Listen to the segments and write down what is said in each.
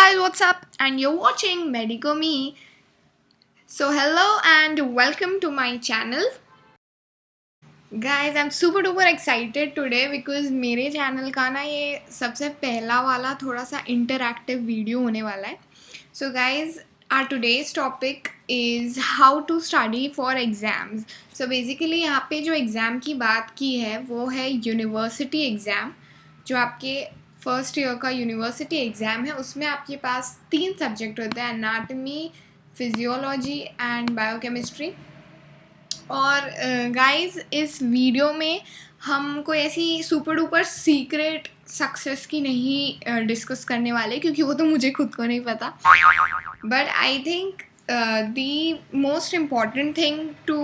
guys, what's up? And you're watching Medico Me. So hello and welcome to my channel. Guys, I'm super duper excited today because मेरे channel का ना ये सबसे पहला वाला थोड़ा सा इंटरैक्टिव वीडियो होने वाला है. So guys, our today's topic is how to study for exams. So basically यहाँ पे जो एग्ज़ाम की बात की है वो है यूनिवर्सिटी एग्ज़ाम. जो आपके फर्स्ट ईयर का यूनिवर्सिटी एग्ज़ाम है उसमें आपके पास 3 सब्जेक्ट होते हैं, एनाटमी, फिजियोलॉजी एंड बायोकेमिस्ट्री. और गाइस इस वीडियो में हम कोई ऐसी सुपर डुपर सीक्रेट सक्सेस की नहीं डिस्कस करने वाले क्योंकि वो तो मुझे खुद को नहीं पता. But I think the most important thing to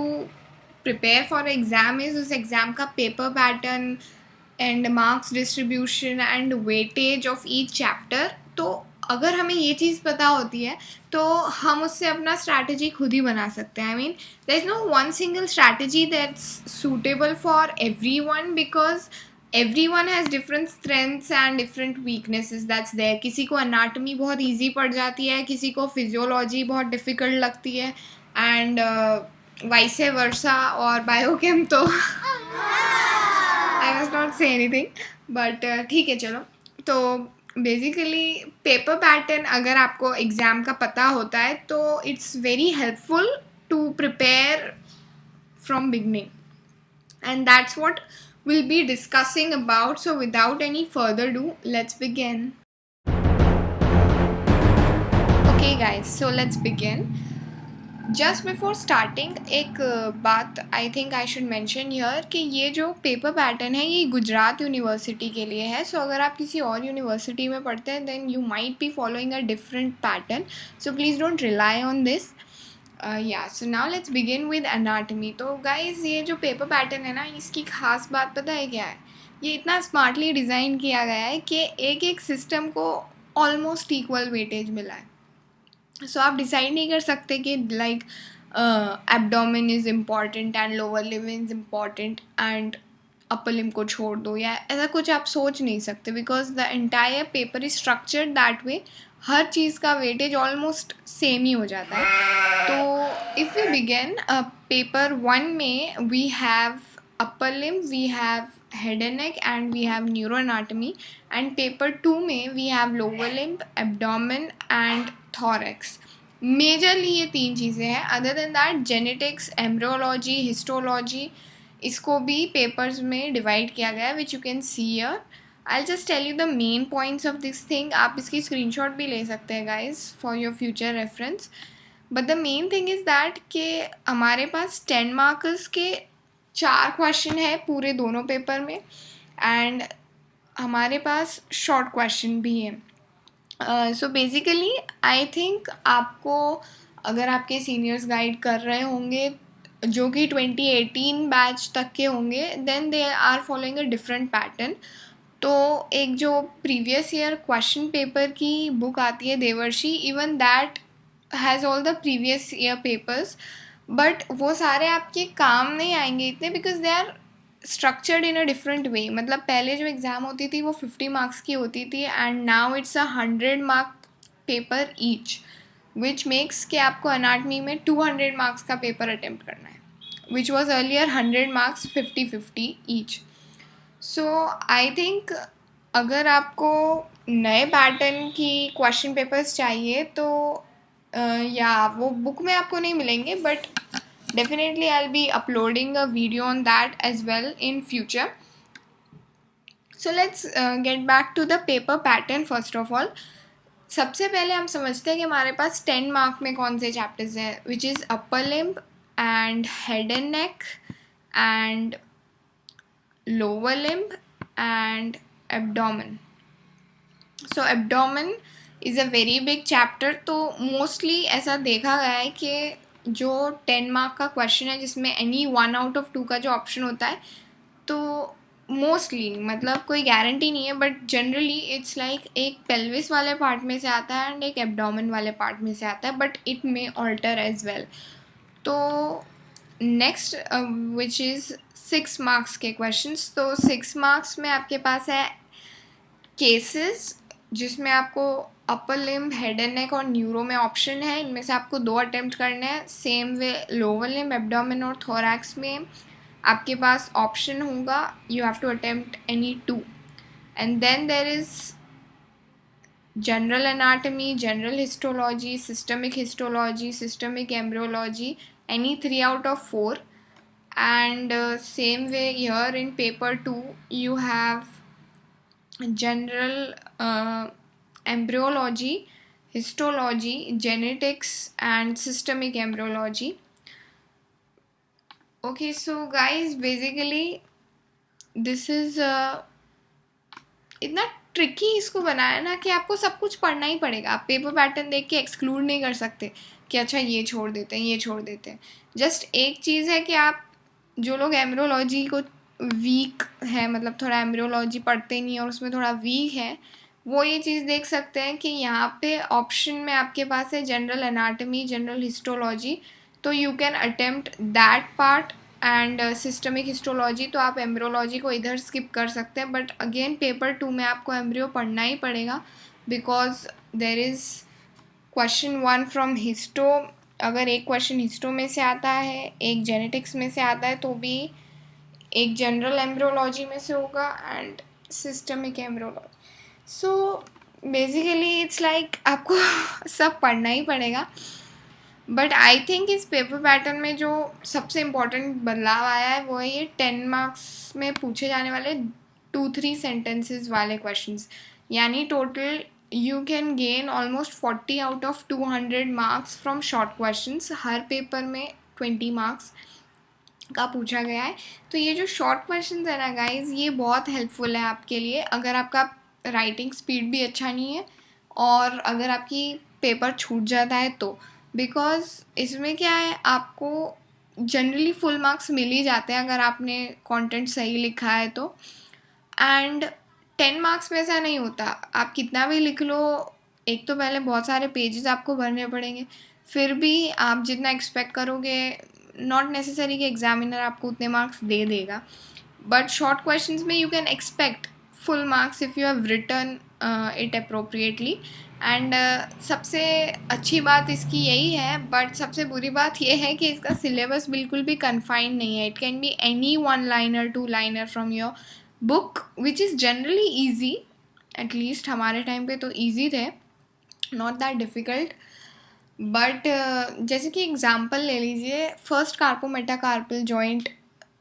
prepare for exam is उस एग्ज़ाम का paper pattern and marks distribution and weightage of each chapter. तो अगर हमें ये चीज़ पता होती है तो हम उससे अपना स्ट्रैटेजी खुद ही बना सकते हैं. I mean there is no one single strategy that's suitable for everyone because everyone has different strengths and different weaknesses that's there. किसी को anatomy बहुत easy पड़ जाती है, किसी को physiology बहुत difficult लगती है and vice versa. और biochem तो I must not say anything but ठीक है चलो. तो बेसिकली पेपर पैटर्न अगर आपको एग्ज़ाम का पता होता है तो it's very helpful to prepare from beginning and that's what we'll be discussing about. So without any further ado, let's begin. Okay guys, so let's begin. Just before starting एक बात I think I should mention here कि ये जो paper pattern है ये Gujarat university के लिए है. सो अगर आप किसी और यूनिवर्सिटी में पढ़ते हैं then you might be following a different pattern. So please don't rely on this. Yeah so now let's begin with anatomy. तो गाइज ये जो पेपर पैटर्न है ना इसकी खास बात पता है क्या है? ये इतना स्मार्टली डिज़ाइन किया गया है कि एक एक सिस्टम को ऑलमोस्ट इक्वल वेटेज मिला है. सो आप डिसाइड नहीं कर सकते कि like abdomen is important and lower limb is important and upper limb को छोड़ दो, या ऐसा कुछ आप सोच नहीं सकते because the entire paper is structured that way. हर चीज़ का वेटेज ऑलमोस्ट सेम ही हो जाता है. तो इफ़ वी बिगिन पेपर 1 में we have upper limb, we have head and neck and we have neuroanatomy, and paper 2 में we have lower limb, abdomen and thorax. Majorly ये 3 चीज़ें हैं. Other than that genetics, embryology, histology इसको भी papers में divide किया गया है which you can see here. I'll just tell you the main points of this thing. आप इसकी स्क्रीनशॉट भी ले सकते हैं guys for your future reference. But the main thing is that कि हमारे पास 10 मार्क्स के 4 क्वेश्चन है पूरे दोनों पेपर में एंड हमारे पास शॉर्ट क्वेश्चन भी है. सो बेसिकली आई थिंक आपको अगर आपके सीनियर्स गाइड कर रहे होंगे जो कि 2018 बैच तक के होंगे then they are following a different pattern. तो एक जो प्रीवियस ईयर क्वेश्चन पेपर की बुक आती है Devarshi, even that has all the previous year papers, but वो सारे आपके काम नहीं आएंगे इतने because they are structured in a different way. मतलब पहले जो एग्ज़ाम होती थी वो 50 मार्क्स की होती थी and now it's a 100 mark paper each which makes कि आपको अनाटमी में 200 मार्क्स का पेपर अटेम्प्ट करना है which was earlier 100 marks 50-50 each. So I think अगर आपको नए पैटर्न की क्वेश्चन पेपर्स चाहिए तो या वो बुक में आपको नहीं मिलेंगे but definitely I'll be uploading a video on that as well in future. So let's get back to the paper pattern first of all. सबसे पहले हम समझते हैं कि हमारे पास 10 मार्क में कौन से चैप्टर्स हैं which is upper limb and head and neck and lower limb and abdomen. So abdomen is a very big chapter. तो mostly ऐसा देखा गया है कि जो 10 मार्क का क्वेश्चन है जिसमें एनी 1 आउट ऑफ 2 का जो ऑप्शन होता है तो मोस्टली मतलब कोई गारंटी नहीं है बट जनरली इट्स लाइक एक पेल्विस वाले पार्ट में से आता है एंड एक एब्डोमेन वाले पार्ट में से आता है but it may alter as well. तो नेक्स्ट विच इज़ 6 मार्क्स के क्वेश्चंस. तो 6 मार्क्स में आपके पास है केसेस, जिसमें आपको upper limb, head and neck और न्यूरो में ऑप्शन है. इनमें से आपको 2 अटेम्प्ट करने हैं. Same way lower limb, abdomen और थोरैक्स में आपके पास ऑप्शन होगा. You have to attempt any 2. And then there is general anatomy, general histology, systemic histology, systemic embryology, any 3 out of 4. And same way here in paper 2 you have general embryology, histology, genetics and systemic embryology. Okay, so guys, basically this is इतना tricky इसको बनाया ना कि आपको सब कुछ पढ़ना ही पड़ेगा. आप पेपर पैटर्न देख के एक्सक्लूड नहीं कर सकते कि अच्छा ये छोड़ देते हैं, ये छोड़ देते हैं. जस्ट एक चीज़ है कि आप जो लोग एम्ब्रियोलॉजी को वीक है, मतलब थोड़ा एम्ब्रियोलॉजी पढ़ते नहीं और उसमें थोड़ा वीक है, वो ये चीज़ देख सकते हैं कि यहाँ पे ऑप्शन में आपके पास है जनरल एनाटमी, जनरल हिस्टोलॉजी. तो you can attempt that part. And systemic histology तो आप एम्ब्रियोलॉजी को इधर स्किप कर सकते हैं. बट अगेन पेपर 2 में आपको एम्ब्रियो पढ़ना ही पड़ेगा, because there is question 1 from histo. अगर एक क्वेश्चन हिस्टो में से आता है, एक जेनेटिक्स में से आता है, तो भी एक जनरल एम्ब्रियोलॉजी में से होगा and systemic embryology. So basically it's like आपको सब पढ़ना ही पड़ेगा. बट आई थिंक इस पेपर पैटर्न में जो सबसे इम्पोर्टेंट बदलाव आया है वो है ये 10 मार्क्स में पूछे जाने वाले 2-3 सेंटेंसेस वाले क्वेश्चंस. यानी total you can gain almost 40 out of 200 marks from short questions. Her paper में 20 मार्क्स का पूछा गया है. तो ये जो शॉर्ट क्वेश्चंस है ना गाइज, ये बहुत हेल्पफुल है आपके लिए अगर आपका राइटिंग स्पीड भी अच्छा नहीं है और अगर आपकी पेपर छूट जाता है तो. बिकॉज इसमें क्या है, आपको जनरली फुल मार्क्स मिल ही जाते हैं अगर आपने कंटेंट सही लिखा है तो. एंड 10 मार्क्स में ऐसा नहीं होता, आप कितना भी लिख लो. एक तो पहले बहुत सारे पेजेस आपको भरने पड़ेंगे, फिर भी आप जितना एक्सपेक्ट करोगे नॉट नेसेसरी कि एग्जामिनर आपको उतने मार्क्स दे देगा. बट शॉर्ट क्वेश्चंस में you can expect full marks if you have written it appropriately. And सबसे अच्छी बात इसकी यही है, बट सबसे बुरी बात यह है कि इसका सिलेबस बिल्कुल भी कन्फाइंड नहीं है. It can be any 1 liner 2 liner from your book which is generally easy. At least हमारे टाइम पे तो ईजी थे, नॉट दैट डिफ़िकल्ट. बट जैसे कि एग्जाम्पल ले लीजिए, फर्स्ट कार्पो मेटाकार्पल जॉइंट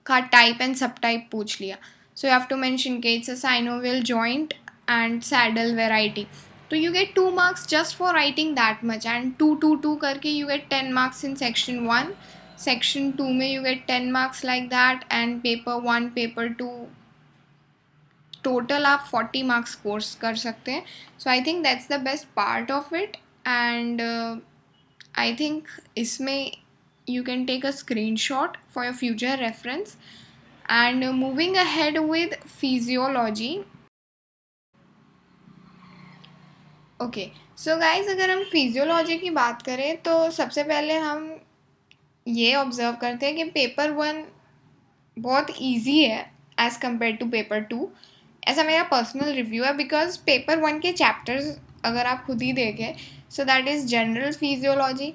का टाइप एंड सब टाइप पूछ लिया. So you have to mention कि it's a synovial joint and saddle variety. तो you get 2 marks just for writing that much, and 2 करके you get 10 marks in section 1. section 2 में you get 10 marks like that, and paper 1 paper 2 total आप 40 marks course कर सकते हैं. So I think that's the best part of it. And I think इसमें you can take a screenshot for your future reference. And moving ahead with physiology. Okay, so guys, अगर हम physiology की बात करें तो सबसे पहले हम ये ऑब्ज़र्व करते हैं कि पेपर 1 बहुत इजी है एज़ कम्पेयर टू पेपर 2. ऐसा मेरा पर्सनल रिव्यू है, बिकॉज पेपर 1 के चैप्टर्स अगर आप खुद ही देखें, so that is general physiology,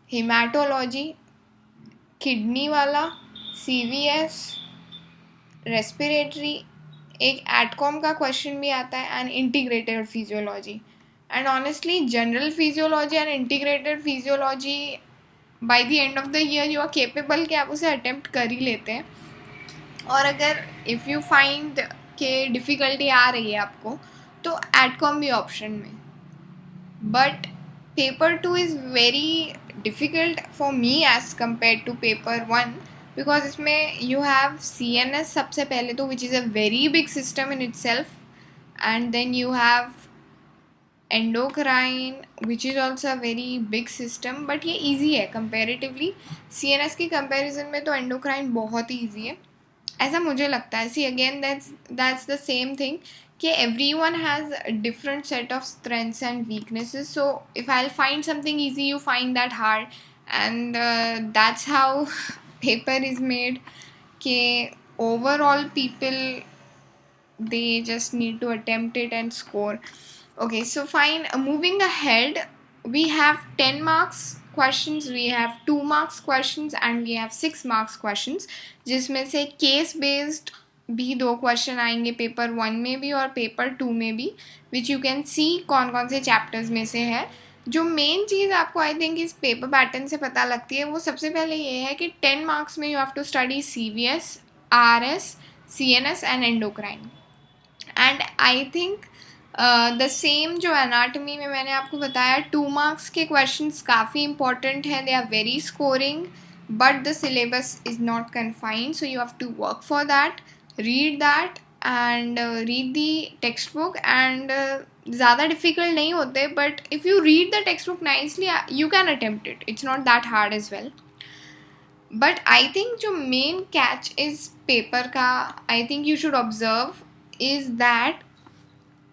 haematology, kidney वाला, CVS, रेस्पिरेटरी, एक एटकॉम का क्वेश्चन भी आता है, and integrated physiology. And honestly, general physiology and integrated physiology, by the end of the year you are capable कि आप उसे attempt कर ही लेते हैं. और अगर if you find कि difficulty आ रही है आपको, तो ADCOM भी option में. But paper 2 is very difficult for me as compared to paper 1, because इसमें you have CNS सबसे पहले तो, which is a very big system in itself, and then you have endocrine which is also very big system. But ये easy है comparatively. CNS की comparison में तो endocrine बहुत ही ईजी है, ऐसा मुझे लगता है. See again that's the same thing कि everyone has different set of strengths and weaknesses. So if I will find something easy, you find that hard, and that's how paper is made. कि overall people they just need to attempt it and score. Okay, so fine. Moving ahead, we have 10 marks questions, we have 2 marks questions, and we have 6 marks questions, जिसमें से case based भी 2 question आएंगे paper 1 में भी और paper 2 में भी, which you can see कौन कौन से चैप्टर्स में से है. जो मेन चीज़ आपको आई थिंक इस पेपर पैटर्न से पता लगती है वो सबसे पहले ये है कि 10 मार्क्स में you have to study CVS, RS, CNS and endocrine. And I think the same जो एनाटमी में मैंने आपको बताया 2 मार्क्स के क्वेश्चंस काफ़ी इंपॉर्टेंट हैं. They are very scoring but the syllabus is not confined, so you have to work for that, read that and read the text book. And ज़्यादा difficult नहीं होते but if you read the text book nicely you can attempt it. It's not that hard as well. But I think जो main catch इस paper का I think you should observe is that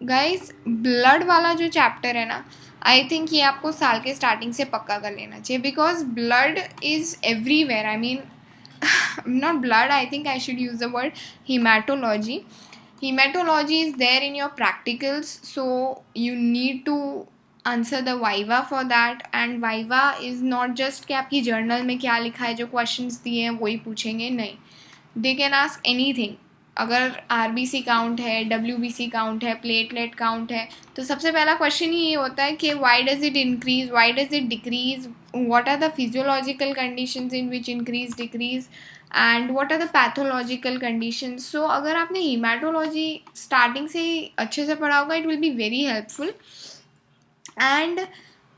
guys blood वाला जो chapter है ना, I think ये आपको साल के स्टार्टिंग से पक्का कर लेना चाहिए because blood is everywhere. I mean not blood, I think I should use the word hematology. Hematology is there in your practicals, so you need to answer the viva for that. And viva is not just कि आपकी journal में क्या लिखा है, जो questions दिए हैं वही पूछेंगे, नहीं. They can ask anything. अगर RBC काउंट है, WBC काउंट है, प्लेटलेट काउंट है, तो सबसे पहला क्वेश्चन ही ये होता है कि why does it increase, why does it decrease, what are the physiological conditions in which increase decrease and what are the pathological conditions. So अगर आपने hematology starting से ही अच्छे से पढ़ा होगा it will be very helpful. And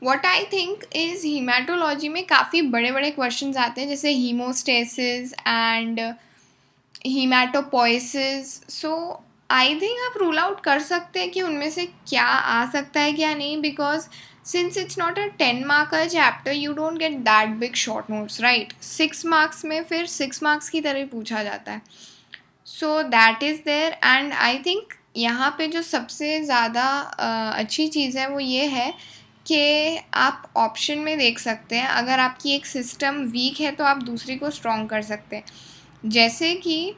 what I think is hematology में काफ़ी बड़े बड़े questions आते हैं जैसे hemostasis and hematopiesis. So I think आप रूल आउट कर सकते हैं कि उनमें से क्या आ सकता है क्या नहीं, because since it's not a 10 marker chapter you don't get that big short notes, right? 6 marks में फिर 6 marks की तरह पूछा जाता है. So that is there. And I think यहाँ पे जो सबसे ज़्यादा अच्छी चीज़ है वो ये है कि आप ऑप्शन में देख सकते हैं. अगर आपकी एक सिस्टम वीक है तो आप दूसरी को स्ट्रॉन्ग कर सकते हैं, जैसे कि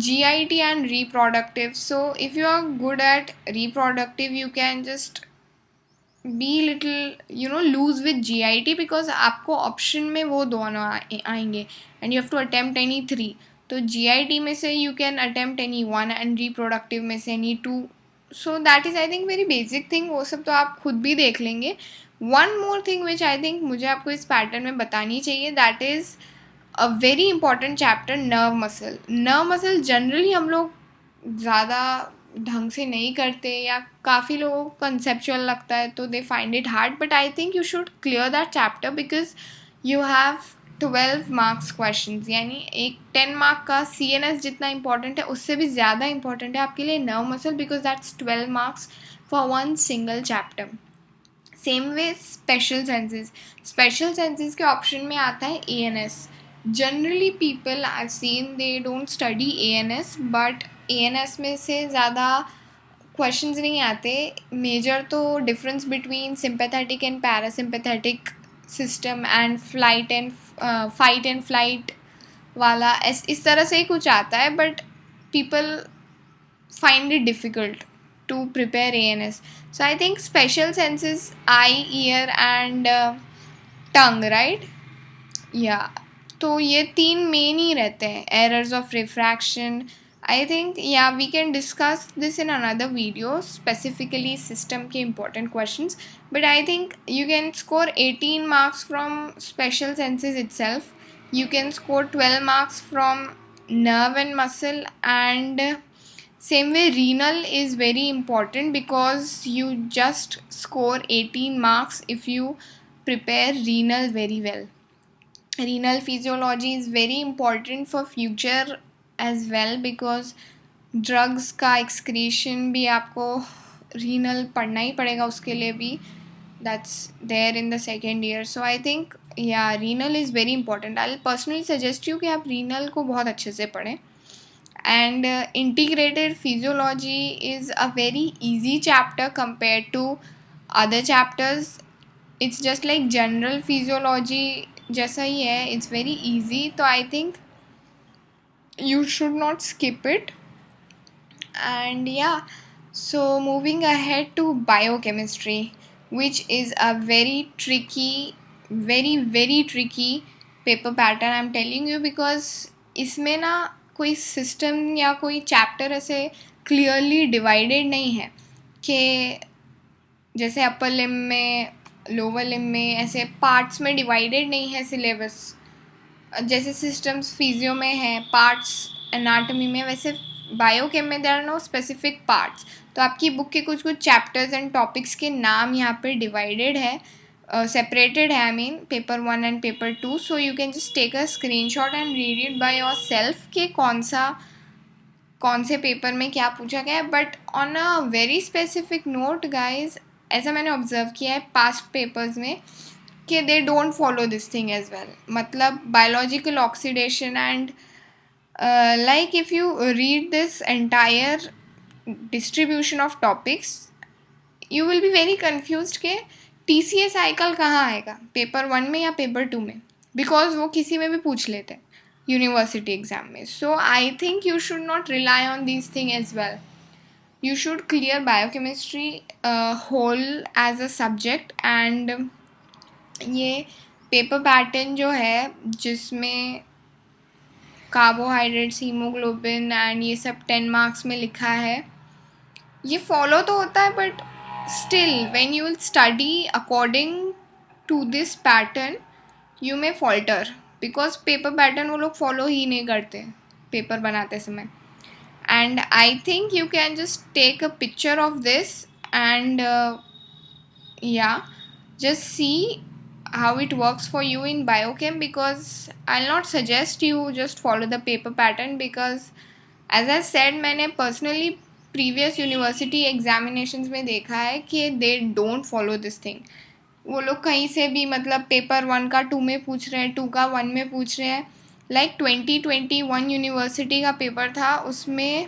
GIT and reproductive. So if you are good at reproductive you can just be little lose with GIT because आपको ऑप्शन में वो दोनों आएंगे and you have to attempt any 3. तो GIT में से you can attempt any 1 and reproductive में से any 2. So that is I think very basic thing. वो सब तो आप खुद भी देख लेंगे. One more thing which I think मुझे आपको इस पैटर्न में बतानी चाहिए, that is a very important chapter, nerve muscle. Nerve muscle generally हम लोग ज़्यादा ढंग से नहीं करते या काफ़ी लोगों को कंसेप्चुअल लगता है तो they find it hard. But I think you should clear that chapter because you have 12 marks questions, यानी एक 10 मार्क का CNS जितना इंपॉर्टेंट है उससे भी ज़्यादा इंपॉर्टेंट है आपके लिए nerve muscle, because that's 12 marks for one single chapter. Same way special senses. Special senses के ऑप्शन में आता है ANS. Generally people I seen they don't study ANS, but ANS में से ज़्यादा क्वेश्चंस नहीं आते. मेजर तो difference between sympathetic and parasympathetic system and flight and fight and flight वाला इस तरह से ही कुछ आता है, but people find it difficult to prepare ANS. So I think special senses I, year and tongue, right? या तो ये 3 मेन ही रहते हैं. Errors of refraction, I think we can discuss this in another video, specifically system के important questions. But I think you can score 18 marks from special senses itself. You can score 12 marks from nerve and muscle, and same way renal is very important because you just score 18 marks if you prepare renal very well. Renal physiology is very important for future as well because drugs का excretion भी आपको renal पढ़ना ही पड़ेगा उसके लिए भी. That's there in the second year. So I think renal is very important. I personally suggest you कि आप रीनल को बहुत अच्छे से पढ़ें. And integrated physiology is a very easy chapter compare to other chapters. It's just like general physiology जैसा ही है. It's very easy. तो I think you should not skip it. And So moving ahead to biochemistry, which is a very tricky, very tricky paper pattern, I'm telling you, because इसमें ना कोई system या कोई chapter ऐसे clearly divided नहीं है कि जैसे अपर लिम में लोअर लिम में ऐसे पार्ट्स में डिवाइडेड नहीं है सिलेबस, जैसे सिस्टम्स फिजियो में है पार्ट्स, एनाटॉमी में, वैसे बायोकेम में there are no specific parts. तो आपकी बुक के कुछ कुछ चैप्टर्स एंड टॉपिक्स के नाम यहाँ पे डिवाइडेड है, सेपरेटेड है, I mean paper 1 and paper 2। So you can just take a screenshot and read it by yourself कि कौन से पेपर में क्या पूछा गया है। But on a very specific note guys, ऐसा मैंने ऑब्जर्व किया है पास्ट पेपर्स में कि they don't follow this thing as well. मतलब biological oxidation and like if you read this entire distribution of topics, you will be very confused के TCA cycle कहाँ आएगा, पेपर 1 में या पेपर 2 में, बिकॉज वो किसी में भी पूछ लेते हैं यूनिवर्सिटी एग्जाम में। So I think you should not rely on this thing as well. you should clear biochemistry whole as a subject, and ये पेपर पैटर्न जो है जिसमें कार्बोहाइड्रेट्स, हीमोग्लोबिन एंड ये सब 10 मार्क्स में लिखा है, ये फॉलो तो होता है, but still when you will study according to this pattern you may falter, because paper pattern वो लोग फॉलो ही नहीं करते पेपर बनाते समय। And I think you can just take a picture of this and yeah, just see how it works for you in biochem, because I'll not suggest you just follow the paper pattern, because as I said, मैंने personally previous university examinations में देखा है कि they don't follow this thing। वो लोग कहीं से भी मतलब पेपर 1 का 2 में पूछ रहे हैं, 2 का 1 में पूछ रहे हैं। लाइक 2021 यूनिवर्सिटी का पेपर था, उसमें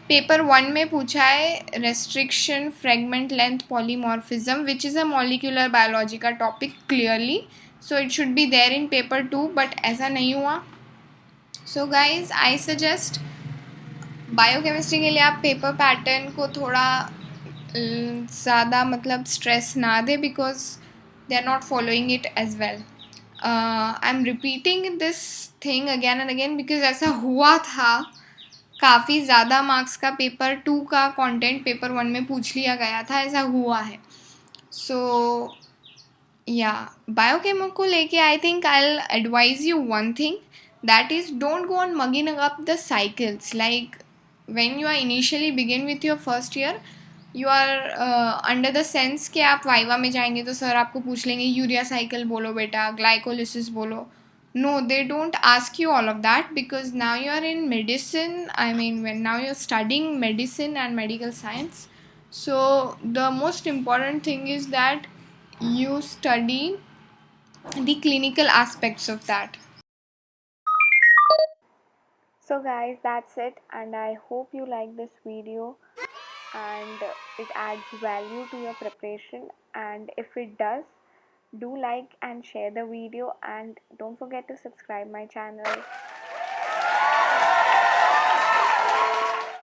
पेपर 1 में पूछा है restriction fragment length polymorphism, which is a molecular biology का topic clearly, so it should be there in paper 2, but ऐसा नहीं हुआ। So guys I suggest biochemistry के लिए आप पेपर पैटर्न को थोड़ा ज़्यादा मतलब स्ट्रेस ना दे, because they are not following it as well. I am repeating this thing again and again because ऐसा हुआ था, काफ़ी ज़्यादा मार्क्स का पेपर 2 का कंटेंट पेपर 1 में पूछ लिया गया था, ऐसा हुआ है। सो या बायोकेम को लेके I think I will advise you one thing, that is don't go on mugging up the cycles. Like when you are initially begin with your first year, you are under the sense कि आप viva में जाएंगे तो sir आपको पूछ लेंगे urea cycle बोलो बेटा, ग्लाइकोलिसिस बोलो। No, they don't ask you all of that, because now you are in medicine, I mean when now you're studying medicine and medical science. So the most important thing is that you study the clinical aspects of that. So guys, that's it, and I hope you like this video and it adds value to your preparation, and if it does, do like and share the video, and don't forget to subscribe my channel.